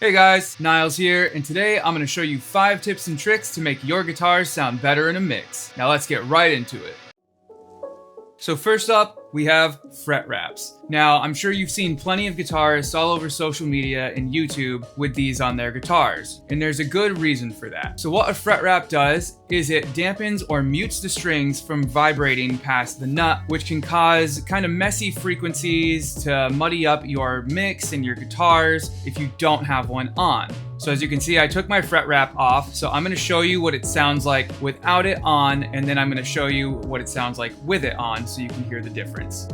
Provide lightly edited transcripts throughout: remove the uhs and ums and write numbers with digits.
Hey guys, Niles here, and today I'm going to show you 5 tips and tricks to make your guitars sound better in a mix. Now let's get right into it. So first up, we have fret wraps. Now, I'm sure you've seen plenty of guitarists all over social media and YouTube with these on their guitars, and there's a good reason for that. So what a fret wrap does is it dampens or mutes the strings from vibrating past the nut, which can cause kind of messy frequencies to muddy up your mix and your guitars if you don't have one on. So as you can see, I took my fret wrap off, so I'm going to show you what it sounds like without it on, and then I'm going to show you what it sounds like with it on so you can hear the difference.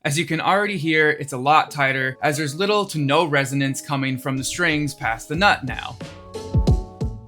As you can already hear, it's a lot tighter as there's little to no resonance coming from the strings past the nut now.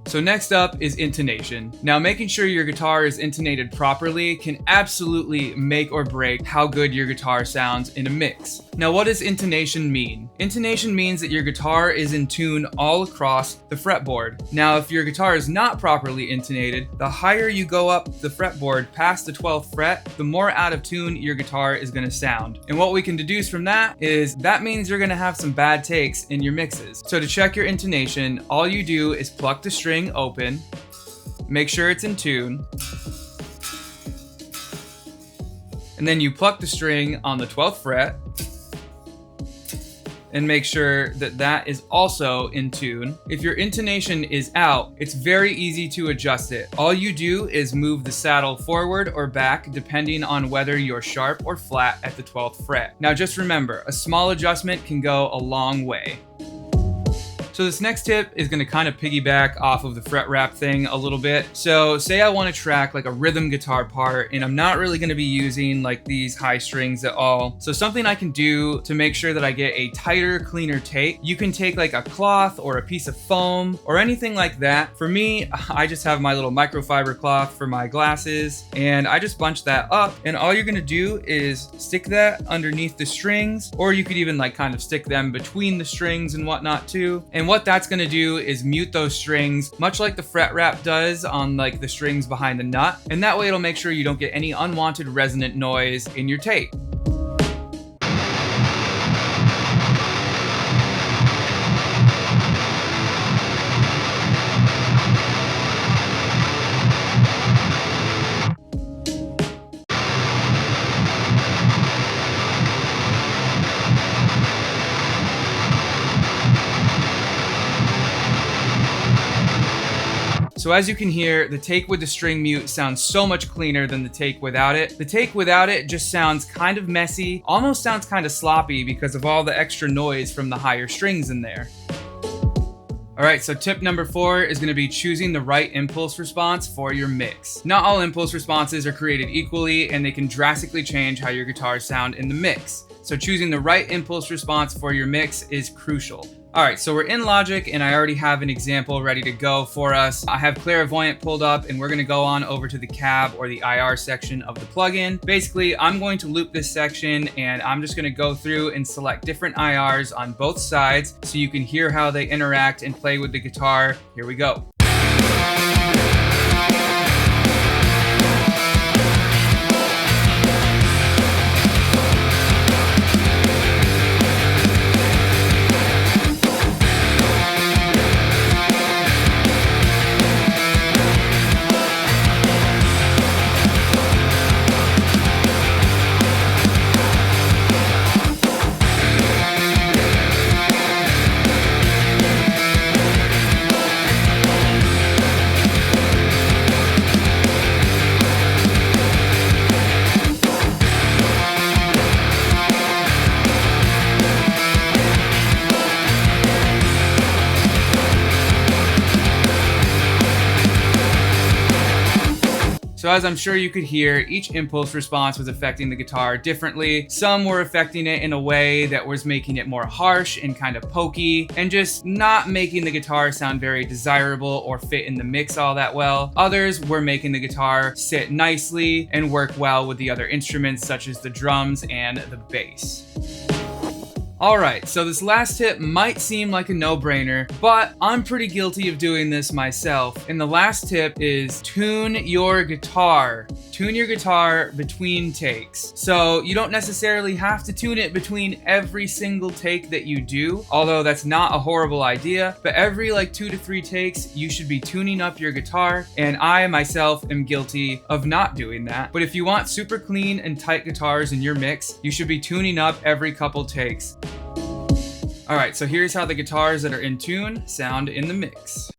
So next up is intonation. Now, making sure your guitar is intonated properly can absolutely make or break how good your guitar sounds in a mix. Now, what does intonation mean? Intonation means that your guitar is in tune all across the fretboard. Now, if your guitar is not properly intonated, the higher you go up the fretboard past the 12th fret, the more out of tune your guitar is going to sound. And what we can deduce from that is that means you're going to have some bad takes in your mixes. So to check your intonation, all you do is pluck the string open, make sure it's in tune, and then you pluck the string on the 12th fret and make sure that that is also in tune. If your intonation is out, it's very easy to adjust it. All you do is move the saddle forward or back depending on whether you're sharp or flat at the 12th fret. Now just remember, a small adjustment can go a long way. So this next tip is going to kind of piggyback off of the fret wrap thing a little bit. So say I want to track like a rhythm guitar part and I'm not really going to be using like these high strings at all. So something I can do to make sure that I get a tighter, cleaner take, you can take like a cloth or a piece of foam or anything like that. For me, I just have my little microfiber cloth for my glasses and I just bunch that up, and all you're going to do is stick that underneath the strings, or you could even like kind of stick them between the strings and whatnot too. And what that's going to do is mute those strings, much like the fret wrap does on like the strings behind the nut. And that way it'll make sure you don't get any unwanted resonant noise in your tape. So as you can hear, the take with the string mute sounds so much cleaner than the take without it. The take without it just sounds kind of messy, almost sounds kind of sloppy because of all the extra noise from the higher strings in there. Alright, so tip number 4 is going to be choosing the right impulse response for your mix. Not all impulse responses are created equally, and they can drastically change how your guitars sound in the mix. So choosing the right impulse response for your mix is crucial. Alright, so we're in Logic and I already have an example ready to go for us. I have Clairvoyant pulled up and we're going to go on over to the cab or the IR section of the plugin. Basically, I'm going to loop this section and I'm just going to go through and select different IRs on both sides so you can hear how they interact and play with the guitar. Here we go. So as I'm sure you could hear, each impulse response was affecting the guitar differently. Some were affecting it in a way that was making it more harsh and kind of pokey, and just not making the guitar sound very desirable or fit in the mix all that well. Others were making the guitar sit nicely and work well with the other instruments such as the drums and the bass. Alright, so this last tip might seem like a no-brainer, but I'm pretty guilty of doing this myself. And the last tip is tune your guitar. Tune your guitar between takes. So you don't necessarily have to tune it between every single take that you do, although that's not a horrible idea, but every like 2 to 3 takes, you should be tuning up your guitar, and I myself am guilty of not doing that. But if you want super clean and tight guitars in your mix, you should be tuning up every couple takes. Alright, so here's how the guitars that are in tune sound in the mix.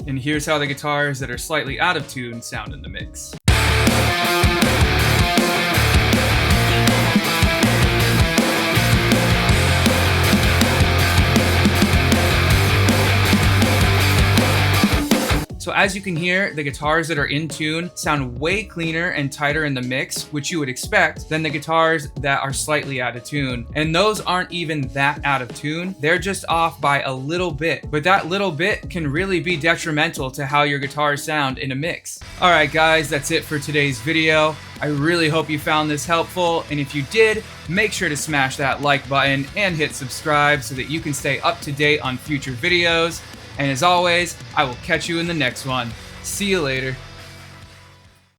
And here's how the guitars that are slightly out of tune sound in the mix. So as you can hear, the guitars that are in tune sound way cleaner and tighter in the mix, which you would expect, than the guitars that are slightly out of tune. And those aren't even that out of tune, they're just off by a little bit. But that little bit can really be detrimental to how your guitars sound in a mix. Alright guys, that's it for today's video. I really hope you found this helpful, and if you did, make sure to smash that like button and hit subscribe so that you can stay up to date on future videos. And as always, I will catch you in the next one. See you later.